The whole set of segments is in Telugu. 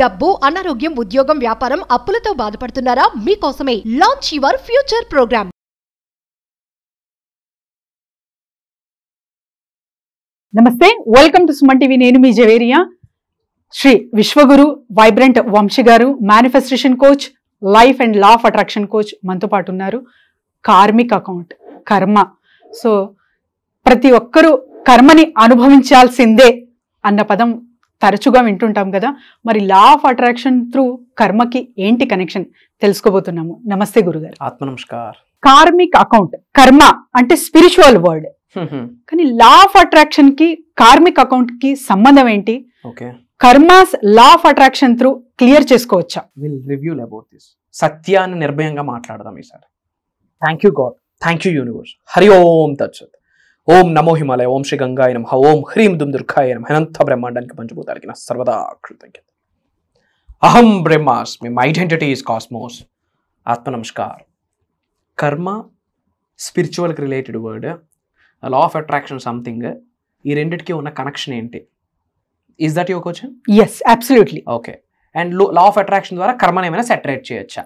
డబ్బు, అనారోగ్యం, ఉద్యోగం, వ్యాపారం, అప్పులతో బాధపడుతున్నారా? మీకోసమే లాంచ్ యువర్ ఫ్యూచర్ ప్రోగ్రామ్. నమస్తే, వెల్కమ్ టు సుమన్ టీవీ. నేను మీ జవేరియా. శ్రీ విశ్వగురు వైబ్రెంట్ వంశీ గారు, manifestation coach, life and law of attraction coach మనతో పాటు ఉన్నారు. కార్మిక్ అకౌంట్, కర్మ. సో ప్రతి ఒక్కరూ కర్మని అనుభవించాల్సిందే అన్న పదం తరచుగా వింటుంటాం కదా. మరి లా ఆఫ్ అట్రాక్షన్ త్రూ కర్మకి ఏంటి కనెక్షన్ తెలుసుకోబోతున్నాము. నమస్తే గురుగారు. ఆత్మ నమస్కార్. కార్మిక్ అకౌంట్, కర్మ అంటే స్పిరిచువల్ వర్డ్, కానీ లా ఆఫ్ అట్రాక్షన్ కి కార్మిక్ అకౌంట్ కి సంబంధం ఏంటి? ఓకే, కర్మాస్ law of attraction through clear చేసుకోవచ్చా? Will review about this. సత్యాన్ని నిర్భయంగా మాట్లాడదాం ఈసారి. Thank you god, thank you universe. Hari ఓం తత్సత్. ఓం నమో హిమాలయ, ఓం శ్రీ గంగాయ నమః, ఓం హ్రీం దుమ్ దుర్గాయ నమః. అనంత బ్రహ్మాండానికి పంచభూతాలకి నా సర్వదా కృతజ్ఞత. అహం బ్రహ్మాస్మి, మై ఐడెంటిటీ ఈస్ కాస్మోస్. ఆత్మ నమస్కార్. కర్మ స్పిరిచువల్కి related word, law of attraction something. ఈ రెండిటికి ఉన్న కనెక్షన్ ఏంటి? Is that your question? Yes, absolutely. Okay. And law of attraction ద్వారా కర్మని ఏమైనా సెటరేట్ చేయొచ్చా?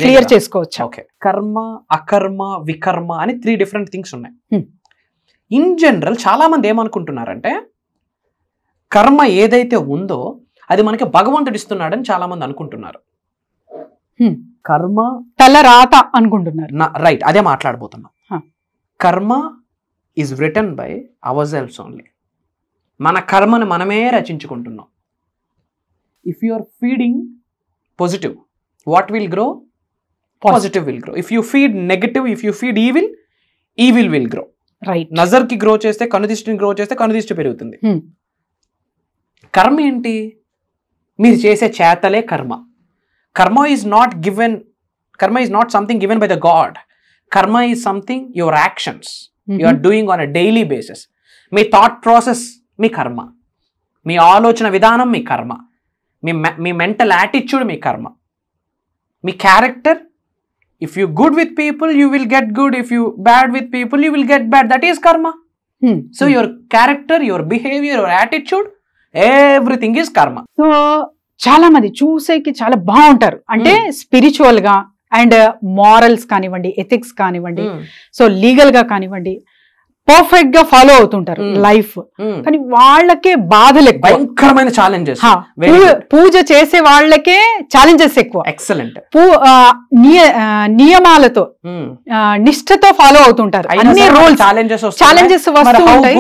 క్లియర్ చేసుకోవచ్చా? ఓకే. కర్మ, అకర్మ, వికర్మ అని 3 డిఫరెంట్ థింగ్స్ ఉన్నాయి. ఇన్ జనరల్ చాలా మంది ఏమనుకుంటున్నారంటే కర్మ ఏదైతే ఉందో అది మనకి భగవంతుడు ఇస్తున్నాడని చాలా మంది అనుకుంటున్నారు. కర్మ తల రాత అనుకుంటున్నారు. రైట్, అదే మాట్లాడబోతున్నాం. Karma is written by our selfs only. మన కర్మను మనమే రచించుకుంటున్నాం. If you are feeding positive, what will grow? Positive will grow. If you feed negative, if you feed evil, evil will grow. Right. నజర్ కి గ్రో చేస్తే, కనుదిష్టిని గ్రో చేస్తే కనుదిష్టి పెరుగుతుంది. కర్మ ఏంటి? మీరు చేసే చేతలే కర్మ. Karma is not given, karma is not something given by the God. Karma is something your actions you are doing on a daily basis. మీ థాట్ ప్రాసెస్ మీ కర్మ, మీ ఆలోచన విధానం మీ కర్మ, మీ మెంటల్ యాటిట్యూడ్ మీ కర్మ, మీ character. If you good with people, you will get good. If you bad with people, you will get bad. That is karma. So your character, your behavior, your attitude, everything is karma. So చాలా మంది చూసేకి చాలా బాగుంటారు, అంటే స్పిరిచువల్ గా అండ్ మారల్స్ కానివ్వండి, ఎథిక్స్ కానివ్వండి, సో లీగల్ గా కానివ్వండి, పర్ఫెక్ట్ గా ఫాలో అవుతుంటారు లైఫ్. కానీ వాళ్ళకే బాధలు ఎక్కువ, భయంకరమైన ఛాలెంజెస్. పూజ చేసే వాళ్ళకే ఛాలెంజెస్ ఎక్కువ. ఎక్సలెంట్. నియమాలతో నిష్ఠతో ఫాలో అవుతుంటారు. అన్ని రూల్స్, ఛాలెంజెస్ వస్తూ ఉంటాయి.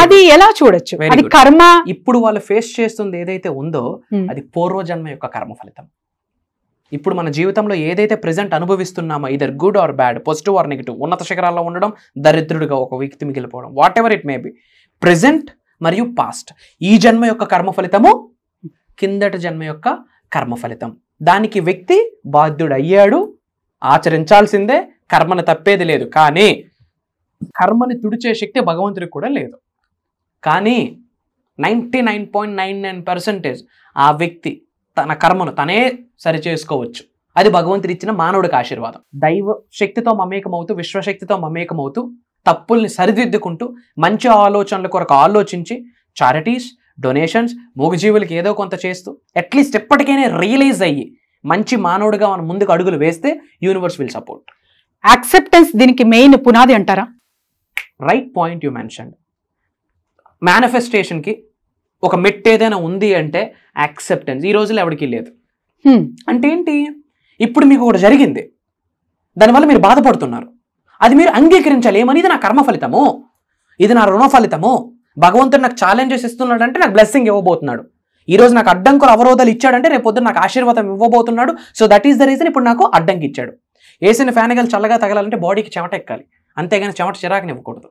అది ఎలా చూడొచ్చు? అది కర్మ. ఇప్పుడు వాళ్ళు ఫేస్ చేస్తుంది ఏదైతే ఉందో అది పూర్వజన్మ యొక్క కర్మ ఫలితం. ఇప్పుడు మన జీవితంలో ఏదైతే ప్రెజెంట్ అనుభవిస్తున్నామో, either good or bad, positive or negative, ఉన్నత శిఖరాల్లో ఉండడం, దరిద్రుడిగా ఒక వ్యక్తి మిగిలిపోవడం, whatever it may be, present మరియు పాస్ట్, ఈ జన్మ యొక్క కర్మ ఫలితము, కిందటి జన్మ యొక్క కర్మ ఫలితం. దానికి వ్యక్తి బాధ్యుడు అయ్యాడు, ఆచరించాల్సిందే, కర్మను తప్పేది లేదు. కానీ కర్మని తుడిచే శక్తి భగవంతుడికి కూడా లేదు. కానీ 99.99% ఆ వ్యక్తి తన కర్మను తనే సరి చేసుకోవచ్చు. అది భగవంతుడు ఇచ్చిన మానవుడికి ఆశీర్వాదం. దైవ శక్తితో మమేకమవుతూ, విశ్వశక్తితో మమేకమవుతూ, తప్పుల్ని సరిదిద్దుకుంటూ, మంచి ఆలోచనల కొరకు ఆలోచించి, చారిటీస్, డొనేషన్స్, మూగజీవులకి ఏదో కొంత చేస్తూ, అట్లీస్ట్ ఎప్పటికైనా రియలైజ్ అయ్యి మంచి మానవుడిగా మనం ముందుకు అడుగులు వేస్తే యూనివర్స్ విల్ సపోర్ట్. యాక్సెప్టెన్స్ దీనికి మెయిన్ పునాది అంటారా? Right point you mention. మేనిఫెస్టేషన్కి ఒక మెట్ ఏదైనా ఉంది అంటే యాక్సెప్టెన్స్. ఈ రోజుల్లో ఎవరికి లేదు. అంటే ఏంటి? ఇప్పుడు మీకు ఒకటి జరిగింది, దానివల్ల మీరు బాధపడుతున్నారు, అది మీరు అంగీకరించాలి. ఏమని? ఇది నా కర్మ ఫలితము, ఇది నా రుణ ఫలితము. భగవంతుడు నాకు ఛాలెంజెస్ ఇస్తున్నాడు అంటే నాకు బ్లెస్సింగ్ ఇవ్వబోతున్నాడు. ఈ రోజు నాకు అడ్డంకులు అవరోధాలు ఇచ్చాడంటే రేపు పొద్దున నాకు ఆశీర్వాదం ఇవ్వబోతున్నాడు. So that is the reason ఇప్పుడు నాకు అడ్డంకి ఇచ్చాడు. వేసిన ఫ్యాన్గాలు చల్లగా తగలాలంటే బాడీకి చెమట ఎక్కాలి, అంతేగాని చెమట చిరాకునివ్వకూడదు.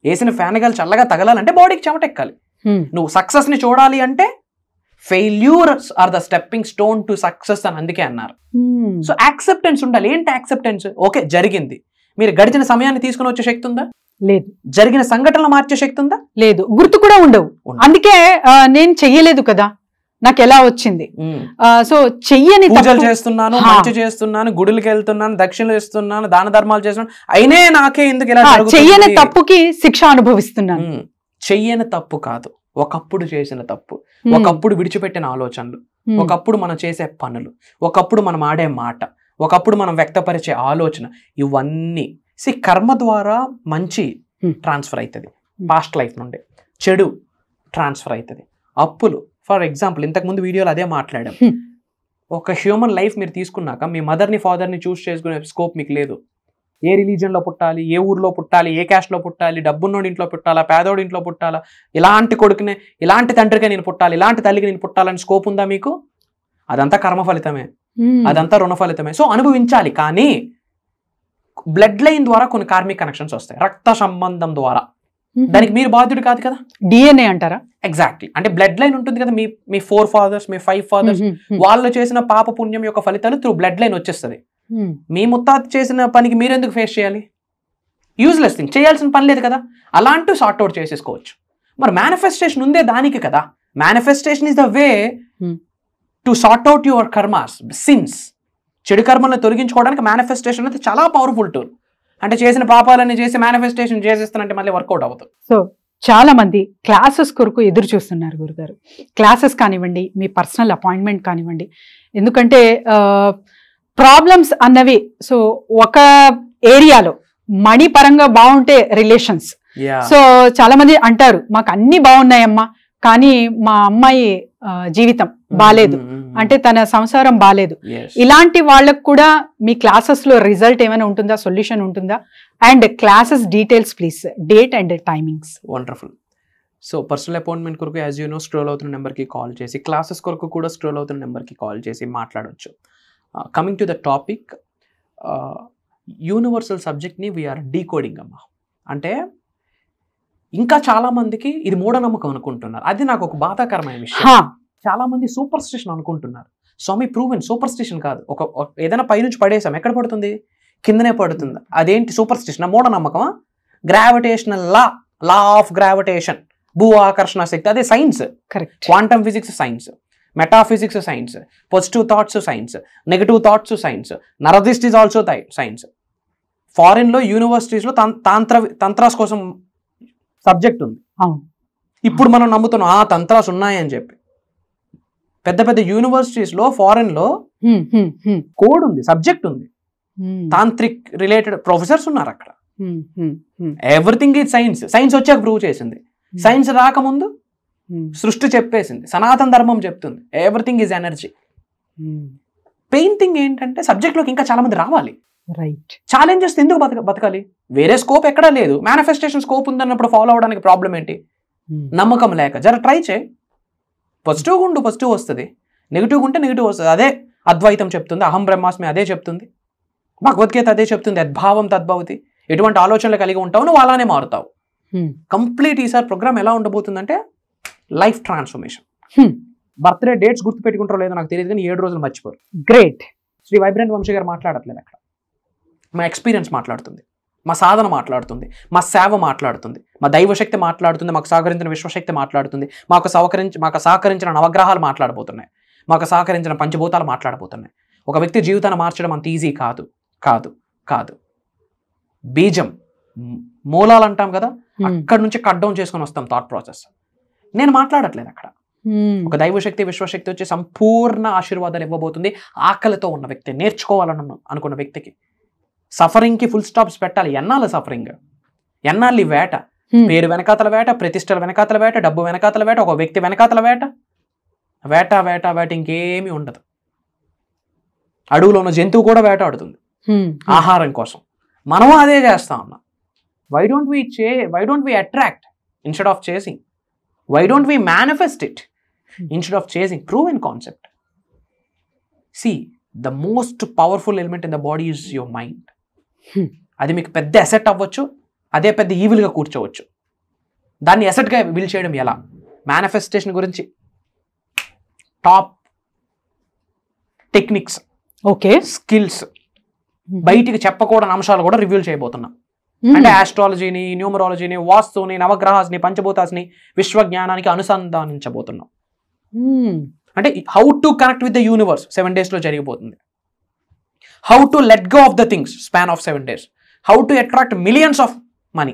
వేసిన ఫ్యాన్గాలు చల్లగా తగలాలంటే బాడీకి చెమట ఎక్కాలి. నువ్వు సక్సెస్ ని చూడాలి అంటే failures are the stepping stone to success అని అందుకే అన్నారు. సో యాక్సెప్టెన్స్ ఉండాలి. ఏంటి యాక్సెప్టెన్స్? ఓకే, జరిగింది. మీరు గడిచిన సమయాన్ని తీసుకుని వచ్చే శక్తి ఉందా? లేదు. జరిగిన సంఘటనలు మార్చే శక్తి ఉందా? లేదు. గుర్తు కూడా ఉండవు. అందుకే నేను చెయ్యలేదు కదా, నాకు ఎలా వచ్చింది? సో చెయ్యని పూజలు చేస్తున్నాను, మంచి చేస్తున్నాను, గుడులకు వెళ్తున్నాను, దక్షిణలు ఇస్తున్నాను, దాన ధర్మాలు చేస్తున్నాను, అయినే నాకే ఎందుకు ఇలా చెయ్యని తప్పుకి శిక్ష అనుభవిస్తున్నాను. చెయ్యని తప్పు కాదు, ఒకప్పుడు చేసిన తప్పు, ఒకప్పుడు విడిచిపెట్టిన ఆలోచనలు, ఒకప్పుడు మనం చేసే పనులు, ఒకప్పుడు మనం ఆడే మాట, ఒకప్పుడు మనం వ్యక్తపరిచే ఆలోచన, ఇవన్నీ కర్మ ద్వారా మంచి ట్రాన్స్ఫర్ అవుతుంది పాస్ట్ లైఫ్ నుండి, చెడు ట్రాన్స్ఫర్ అవుతుంది. అప్పులు ఫర్ ఎగ్జాంపుల్ ఇంతకుముందు వీడియోలో అదే మాట్లాడాం. ఒక హ్యూమన్ లైఫ్ మీరు తీసుకున్నాక మీ మదర్ని ఫాదర్ని చూస్ చేసుకునే స్కోప్ మీకు లేదు. ఏ రిలీజన్లో పుట్టాలి, ఏ ఊర్లో పుట్టాలి, ఏ క్యాస్ట్లో పుట్టాలి, డబ్బున్నోడి ఇంట్లో పుట్టాలా, పేదోడి ఇంట్లో పుట్టాలా, ఇలాంటి కొడుకునే ఇలాంటి తండ్రికే నేను పుట్టాలి, ఇలాంటి తల్లికి నేను పుట్టాలని స్కోప్ ఉందా మీకు? అదంతా కర్మ ఫలితమే, అదంతా రుణ ఫలితమే. సో అనుభవించాలి. కానీ బ్లడ్ లైన్ ద్వారా కొన్ని కార్మిక్ కనెక్షన్స్ వస్తాయి, రక్త సంబంధం ద్వారా. దానికి మీరు బాధ్యుడు కాదు కదా. డిఎన్ఏ అంటారా? ఎగ్జాక్ట్లీ. అంటే బ్లడ్ లైన్ ఉంటుంది కదా, మీ 4 fathers, మీ 5 fathers, వాళ్ళు చేసిన పాప పుణ్యం యొక్క ఫలితాలు త్రూ బ్లడ్ లైన్ వచ్చేస్తుంది. మీ ముత్తాత చేసిన పనికి మీరెందుకు ఫేస్ చేయాలి? యూజ్లెస్ థింగ్, చేయాల్సిన పని లేదు కదా. అలాంటి సార్ట్అవుట్ చేసేసుకోవచ్చు. మరి మేనిఫెస్టేషన్ ఉందే దానికి కదా. Manifestation is the way to sort out your karmas, since. చెడు కర్మలను తొలగించుకోవడానికి మేనిఫెస్టేషన్ అనేది చాలా పవర్ఫుల్ టూల్. అంటే చేసిన పాపాలన్నీ చేసి మేనిఫెస్టేషన్ చేసేస్తానంటే మళ్ళీ వర్కౌట్ అవుతుంది. సో చాలా మంది క్లాసెస్ కొరకు ఎదురు చూస్తున్నారు గురుగారు. క్లాసెస్ కానివ్వండి, మీ పర్సనల్ అపాయింట్మెంట్ కానివ్వండి. ఎందుకంటే ప్రాబ్లమ్స్ అన్నవి సో ఒక ఏరియాలో మనీ పరంగా బాగుంటే రిలేషన్స్. సో చాలా మంది అంటారు మాకు అన్ని బాగున్నాయమ్మా, కానీ మా అమ్మాయి జీవితం బాలేదు, అంటే తన సంసారం బాలేదు. ఇలాంటి వాళ్ళకు కూడా మీ క్లాసెస్ లో రిజల్ట్ ఏమైనా ఉంటుందా, సొల్యూషన్ ఉంటుందా? And classes details please, date and timings. Wonderful. So personal appointment కొరకు యాజ్ యూ నో స్క్రోల్ అవుతున్న నెంబర్కి కాల్ చేసి, క్లాసెస్ కొరకు కూడా స్క్రోల్ అవుతున్న నెంబర్కి కాల్ చేసి మాట్లాడవచ్చు. Coming to the topic, universal సబ్జెక్ట్ని వీఆర్ డీకోడింగ్ అమ్మా. అంటే ఇంకా చాలా మందికి ఇది మూఢనమ్మకం అనుకుంటున్నారు. అది నాకు ఒక బాధాకరమైన విషయం. చాలా మంది సూపర్ స్టిషన్ అనుకుంటున్నారు. స్వామి ప్రూవెన్ సూపర్ స్టిషన్ కాదు. ఒక ఏదైనా పైనుంచి పడేసాం, ఎక్కడ పడుతుంది? కిందనే పడుతుంది. అదేంటి సూపర్ స్టిషన్? మూఢనమ్మకమా? గ్రావిటేషనల్ లా ఆఫ్ గ్రావిటేషన్, భూ ఆకర్షణ శక్తి, అదే science. Quantum physics science, metaphysics science, positive thoughts science, negative thoughts science, నరదిస్ట్ ఈజ్ ఆల్సో సైన్స్. ఫారిన్లో యూనివర్సిటీస్లో తంత్రాస్ కోసం సబ్జెక్ట్ ఉంది. ఇప్పుడు మనం నమ్ముతున్నాం తంత్రాస్ ఉన్నాయని చెప్పి. పెద్ద పెద్ద యూనివర్సిటీస్లో ఫారిన్లో కోడ్ ఉంది, సబ్జెక్ట్ ఉంది. తాంత్రిక్ రిలేటెడ్ ప్రొఫెసర్స్ ఉన్నారు అక్కడ. Everything is science. సైన్స్ వచ్చాక ప్రూవ్ చేసింది. సైన్స్ రాకముందు సృష్టి చెప్పేసింది, సనాతన ధర్మం చెప్తుంది ఎవ్రీథింగ్ ఈజ్ ఎనర్జీ. పెయింటింగ్ ఏంటంటే సబ్జెక్ట్లోకి ఇంకా చాలా మంది రావాలి. రైట్. ఛాలెంజెస్ ఎందుకు బతకాలి? వేరే స్కోప్ ఎక్కడా లేదు. మేనిఫెస్టేషన్ స్కోప్ ఉందన్నప్పుడు ఫాలో అవడానికి ప్రాబ్లం ఏంటి? నమ్మకం లేక. జర ట్రై చేయి. పాజిటివ్గా ఉండు, పాజిటివ్ వస్తుంది. నెగిటివ్గా ఉంటే నెగిటివ్ వస్తుంది. అదే అద్వైతం చెప్తుంది, అహం బ్రహ్మాస్మి అదే చెప్తుంది, భగవద్గీత అదే చెప్తుంది, యద్భావం తద్భవతి. ఎటువంటి ఆలోచనలు కలిగి ఉంటావు నువ్వు అలానే మారుతావు. కంప్లీట్ ఈసారి ప్రోగ్రామ్ ఎలా ఉండబోతుందంటే లైఫ్ ట్రాన్స్ఫర్మేషన్. బర్త్డే డేట్స్ గుర్తు పెట్టుకుంటారో లేదో నాకు తెలియదు, కానీ 7 రోజులు మర్చిపోరు. గ్రేట్. శ్రీ వైబ్రెంట్ వంశీ గారు మాట్లాడట్లేదు అక్కడ. మా ఎక్స్పీరియన్స్ మాట్లాడుతుంది, మా సాధన మాట్లాడుతుంది, మా సేవ మాట్లాడుతుంది, మా దైవశక్తి మాట్లాడుతుంది, మాకు సహకరించిన విశ్వశక్తి మాట్లాడుతుంది, మాకు సహకరించిన నవగ్రహాలు మాట్లాడబోతున్నాయి, మాకు సహకరించిన పంచభూతాలు మాట్లాడబోతున్నాయి. ఒక వ్యక్తి జీవితాన్ని మార్చడం అంత ఈజీ కాదు కాదు కాదు. బీజం, మూలాలు అంటాం కదా, అక్కడ నుంచి కట్ డౌన్ చేసుకొని వస్తాం థాట్ ప్రాసెస్. నేను మాట్లాడట్లేదు అక్కడ. ఒక దైవశక్తి విశ్వశక్తి వచ్చి సంపూర్ణ ఆశీర్వాదాలు ఇవ్వబోతుంది. ఆకలితో ఉన్న వ్యక్తి, నేర్చుకోవాలని అనుకున్న వ్యక్తికి. సఫరింగ్కి ఫుల్ స్టాప్స్ పెట్టాలి. ఎన్నాళ్ళ సఫరింగ్, ఎన్నాళ్ళు ఈ వేట, పేరు వెనకాతల వేట, ప్రతిష్టల వెనకాతల వేట, డబ్బు వెనకాతల వేట, ఒక వ్యక్తి వెనకాతల వేట, వేట వేట వేట, ఇంకేమీ ఉండదు. అడవులో ఉన్న జంతువు కూడా వేటాడుతుంది ఆహారం కోసం. మనం అదే చేస్తా ఉన్నాం. Why don't we attract instead of chasing? Why don't we manifest it instead of chasing? Proven concept. See the most powerful element in the body is your mind. అది మీకు పెద్ద అసెట్ అవ్వచ్చు, అదే పెద్ద ఈవిల్గా కూర్చోవచ్చు. దాన్ని అసెట్గా బిల్డ్ చేయడం ఎలా? మేనిఫెస్టేషన్ గురించి టాప్ టెక్నిక్స్, ఓకే, స్కిల్స్, బయటికి చెప్పకూడని అంశాలు కూడా రివ్యూల్ చేయబోతున్నాం. అంటే ఆస్ట్రాలజీని, న్యూమరాలజీని, వాస్తుని, నవగ్రహాస్ని, పంచభూతాస్ని విశ్వజ్ఞానానికి అనుసంధానించబోతున్నాం. అంటే how to connect with the universe 7 days జరిగిపోతుంది. How to let go of the things span of 7 days. How to attract millions of money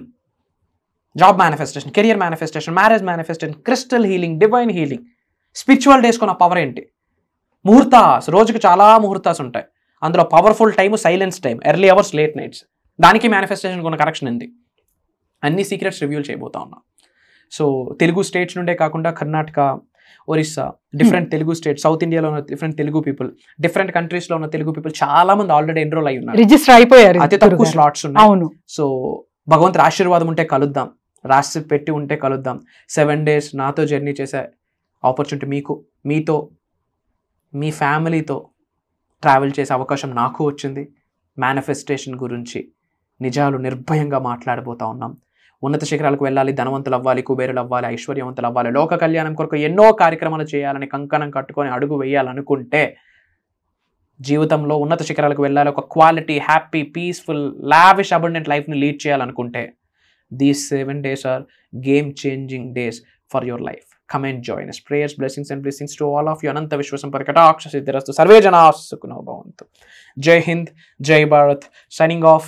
job manifestation, career manifestation, marriage manifestation, crystal healing, divine healing, spiritual days కొన్న పవర్ ఏంటి, ముహూర్తాస్, రోజుకి చాలా ముహూర్తాస్ ఉంటాయి, అందులో powerful time silence time, early hours, late nights, దానికి మేనిఫెస్టేషన్ కొన్న కరెక్షన్ ఏంటి, అన్ని సీక్రెట్స్ రివ్యూల్ చేయబోతా ఉన్నాం. సో తెలుగు స్టేట్స్ నుండే కాకుండా Karnataka, Orissa, different Telugu state, south ఇండియాలో ఉన్న different Telugu people, different countries లో ఉన్న తెలుగు పీపుల్ చాలా మంది ఆల్రెడీ ఎన్రోల్ అయి ఉన్నారు, రిజిస్టర్ అయిపోయారు, అతి తక్కువ స్లాట్స్ ఉన్నాయి. అవును. సో భగవంతుడి ఆశీర్వాదం ఉంటే కలుద్దాం, రాసి పెట్టి ఉంటే కలుద్దాం. 7 days నాతో జర్నీ చేసే ఆపర్చునిటీ మీకు, మీతో, మీ ఫ్యామిలీతో ట్రావెల్ చేసే అవకాశం నాకు వచ్చింది. మేనిఫెస్టేషన్ గురించి నిజాలు నిర్భయంగా మాట్లాడబోతా ఉన్నాం. ఉన్నత శిఖరాలకు వెళ్ళాలి, ధనవంతులు అవ్వాలి, కుబేరులు అవ్వాలి, ఐశ్వర్యవంతులు అవ్వాలి, లోక కళ్యాణం కొరకు ఎన్నో కార్యక్రమాలు చేయాలని కంకణం కట్టుకొని అడుగు వేయాలనుకుంటే, జీవితంలో ఉన్నత శిఖరాలకు వెళ్ళాలి, ఒక quality, happy, peaceful, lavish, abundant లైఫ్ని లీడ్ చేయాలనుకుంటే, these 7 days are game changing days for your life. Come and join us. Prayers, blessings and blessings to all of you. Ananta Vishwasamparikataksha Siddhirastu. Sarve Jana Sukhino Bhavantu. Jai Hind, Jai Bharat. Signing off.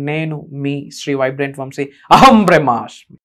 Nenu, me, Sri Vibrant Vamsi. Aham Brahmasmi.